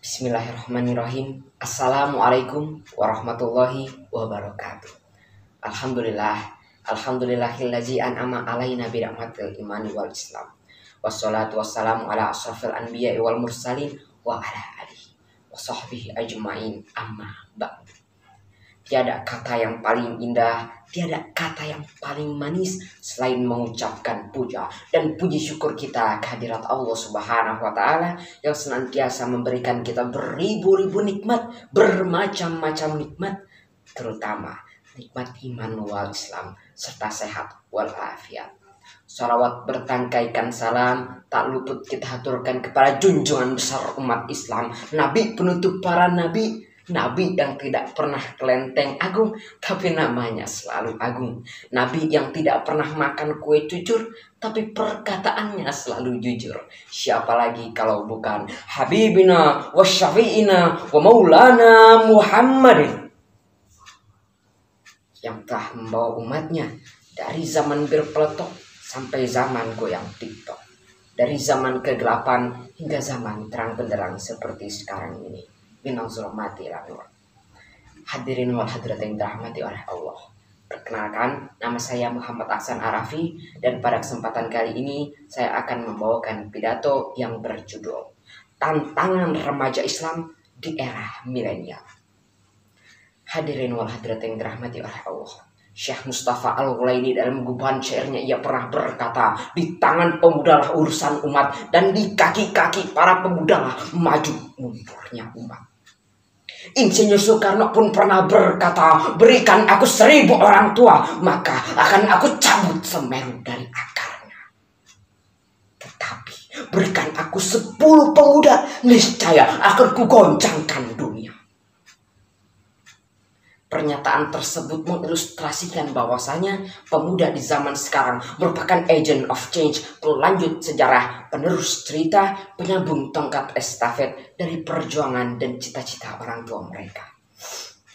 Bismillahirrahmanirrahim. Assalamualaikum warahmatullahi wabarakatuh. Alhamdulillah. Alhamdulillahillazi an'ama alaina birahmatil imani wal islam. Wassalatu wassalamu ala asrafil anbiya'i wal mursalin wa ala alihi wa sahbihi ajma'in, amma ba'du. Tiada kata yang paling indah, tiada kata yang paling manis selain mengucapkan puja dan puji syukur kita kehadirat Allah Subhanahu wa Ta'ala yang senantiasa memberikan kita beribu-ribu nikmat, bermacam-macam nikmat, terutama nikmat iman wal Islam serta sehat walafiat. Salawat bertangkaikan salam tak luput kita haturkan kepada junjungan besar umat Islam, Nabi penutup para nabi, Nabi yang tidak pernah kelenteng agung, tapi namanya selalu agung. Nabi yang tidak pernah makan kue cucur, tapi perkataannya selalu jujur. Siapa lagi kalau bukan Habibina wa Syafi'ina wa Maulana Muhammadin, yang telah membawa umatnya dari zaman berpeletok sampai zaman goyang TikTok, dari zaman kegelapan hingga zaman terang benderang seperti sekarang ini. Minal zulumati ila nur. Hadirin wal hadirat yang dirahmati oleh Allah. Perkenalkan, nama saya Muhammad Ahsan Arafi, dan pada kesempatan kali ini saya akan membawakan pidato yang berjudul Tantangan Remaja Islam di Era Milenial. Hadirin wal hadirat yang dirahmati oleh Allah. Syekh Mustafa Al-Ghulaini dalam gubahan syairnya ia pernah berkata, di tangan pemuda lah urusan umat, dan di kaki-kaki para pemuda lah maju mundurnya umat. Insinyur Soekarno pun pernah berkata, berikan aku 1000 orang tua, maka akan aku cabut Semeru dari akarnya. Tetapi berikan aku 10 pemuda, niscaya akan kugoncangkan dunia. Pernyataan tersebut mengilustrasikan bahwasanya pemuda di zaman sekarang merupakan agent of change, pelanjut sejarah, penerus cerita, penyambung tongkat estafet dari perjuangan dan cita-cita orang tua mereka.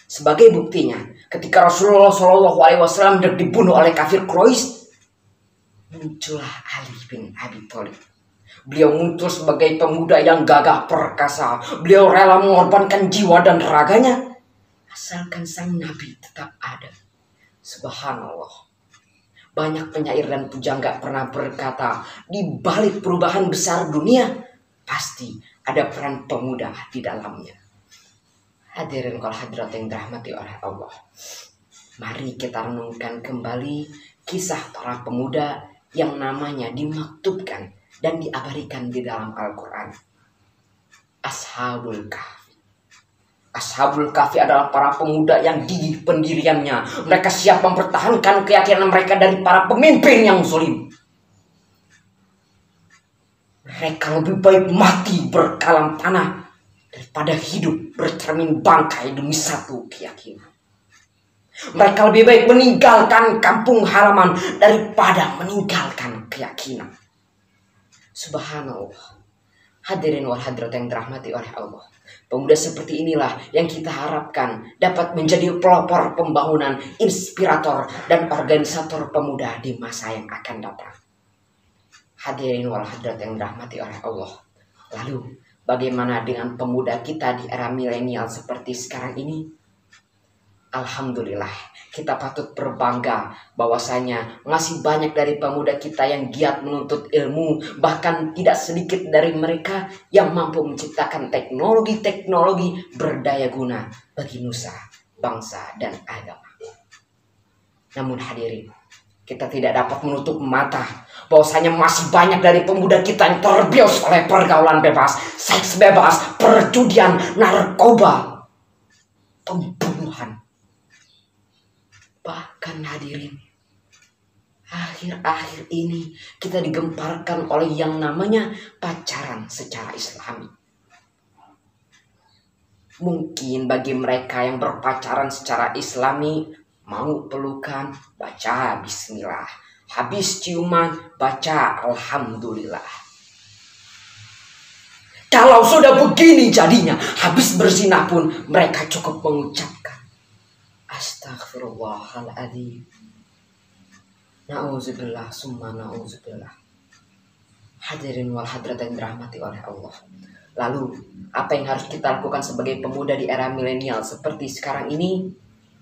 Sebagai buktinya, ketika Rasulullah SAW dibunuh oleh kafir Quraisy, muncullah Ali bin Abi Thalib. Beliau muncul sebagai pemuda yang gagah perkasa. Beliau rela mengorbankan jiwa dan raganya asalkan sang Nabi tetap ada. Subhanallah. Banyak penyair dan pujangga pernah berkata, di balik perubahan besar dunia, pasti ada peran pemuda di dalamnya. Hadirin wal hadirat yang dirahmati oleh Allah. Mari kita renungkan kembali kisah para pemuda yang namanya dimaktubkan dan diabadikan di dalam Al-Quran. Ashabul Kahfi. Ashabul Kahfi adalah para pemuda yang gigih pendiriannya. Mereka siap mempertahankan keyakinan mereka dari para pemimpin yang zalim. Mereka lebih baik mati berkalam tanah daripada hidup bercermin bangkai demi satu keyakinan. Mereka lebih baik meninggalkan kampung halaman daripada meninggalkan keyakinan. Subhanallah. Hadirin wal hadirat yang dirahmati oleh Allah. Pemuda seperti inilah yang kita harapkan dapat menjadi pelopor pembangunan, inspirator, dan organisator pemuda di masa yang akan datang. Hadirin wal hadirat yang dirahmati oleh Allah. Lalu, bagaimana dengan pemuda kita di era milenial seperti sekarang ini? Alhamdulillah, kita patut berbangga bahwasanya masih banyak dari pemuda kita yang giat menuntut ilmu, bahkan tidak sedikit dari mereka yang mampu menciptakan teknologi-teknologi berdaya guna bagi nusa, bangsa, dan agama. Namun hadirin, kita tidak dapat menutup mata bahwasanya masih banyak dari pemuda kita yang terbius oleh pergaulan bebas, seks bebas, perjudian, narkoba, pembunuhan. Bahkan hadirin, akhir-akhir ini kita digemparkan oleh yang namanya pacaran secara islami. Mungkin bagi mereka yang berpacaran secara islami, mau pelukan, baca bismillah. Habis ciuman, baca alhamdulillah. Kalau sudah begini jadinya, habis berzina pun mereka cukup mengucapkan Astaghfirullahaladzim. Na'udzubillah summa na'udzubillah. Hadirin wal hadirat yang dirahmati oleh Allah. Lalu, apa yang harus kita lakukan sebagai pemuda di era milenial seperti sekarang ini?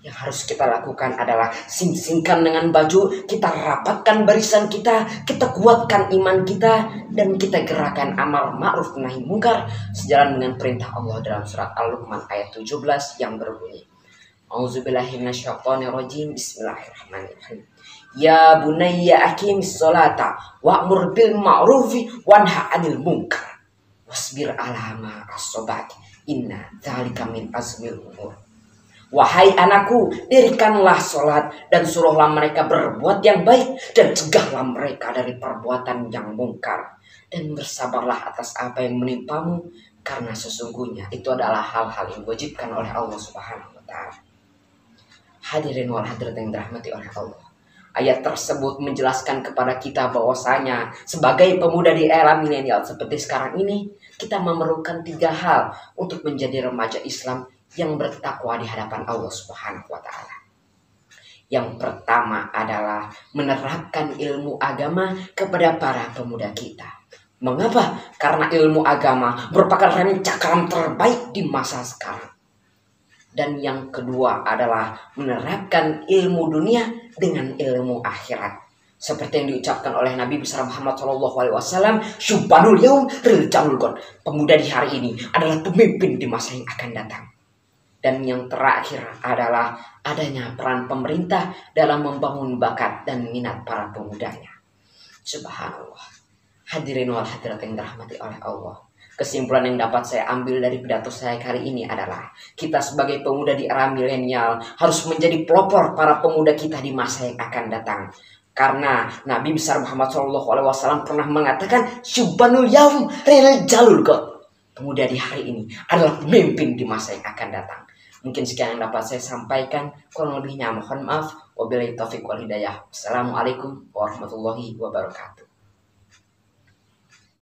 Yang harus kita lakukan adalah sing-singkan dengan baju, kita rapatkan barisan kita kuatkan iman kita, dan kita gerakan amal ma'ruf nahi mungkar sejalan dengan perintah Allah dalam surat Al-Luqman ayat 17 yang berbunyi, A'udzubillahi minasyaitonirrajim, bismillahirrahmanirrahim. Ya bunayya aqimis sholata wa'mur bil ma'rufi wanha 'anil munkar wasbir 'ala ma as-sabati inna dzalika min azmil umur. Wahai anakku, dirikanlah sholat dan suruhlah mereka berbuat yang baik dan cegahlah mereka dari perbuatan yang mungkar. Dan bersabarlah atas apa yang menimpamu, karena sesungguhnya itu adalah hal-hal yang diwajibkan oleh Allah Subhanahu wa Ta'ala. Hadirin wal hadirat yang dirahmati oleh Allah. Ayat tersebut menjelaskan kepada kita bahwasanya sebagai pemuda di era milenial seperti sekarang ini, kita memerlukan 3 hal untuk menjadi remaja Islam yang bertakwa di hadapan Allah Subhanahu wa Ta'ala. Yang pertama adalah menerapkan ilmu agama kepada para pemuda kita. Mengapa? Karena ilmu agama merupakan rem cakram terbaik di masa sekarang. Dan yang kedua adalah menerapkan ilmu dunia dengan ilmu akhirat. Seperti yang diucapkan oleh Nabi besar Muhammad SAW, Syubbanul yaum riljalul gon. Pemuda di hari ini adalah pemimpin di masa yang akan datang. Dan yang terakhir adalah adanya peran pemerintah dalam membangun bakat dan minat para pemudanya. Subhanallah. Hadirin wal hadirat yang dirahmati oleh Allah. Kesimpulan yang dapat saya ambil dari pidato saya kali ini adalah kita sebagai pemuda di era milenial harus menjadi pelopor para pemuda kita di masa yang akan datang. Karena Nabi besar Muhammad SAW pernah mengatakan, Syubbanul yaum riljalul gon. Pemuda di hari ini adalah pemimpin di masa yang akan datang. Mungkin sekian yang dapat saya sampaikan. Kurang lebihnya mohon maaf. Wabillahi taufiq wal hidayah. Assalamualaikum warahmatullahi wabarakatuh.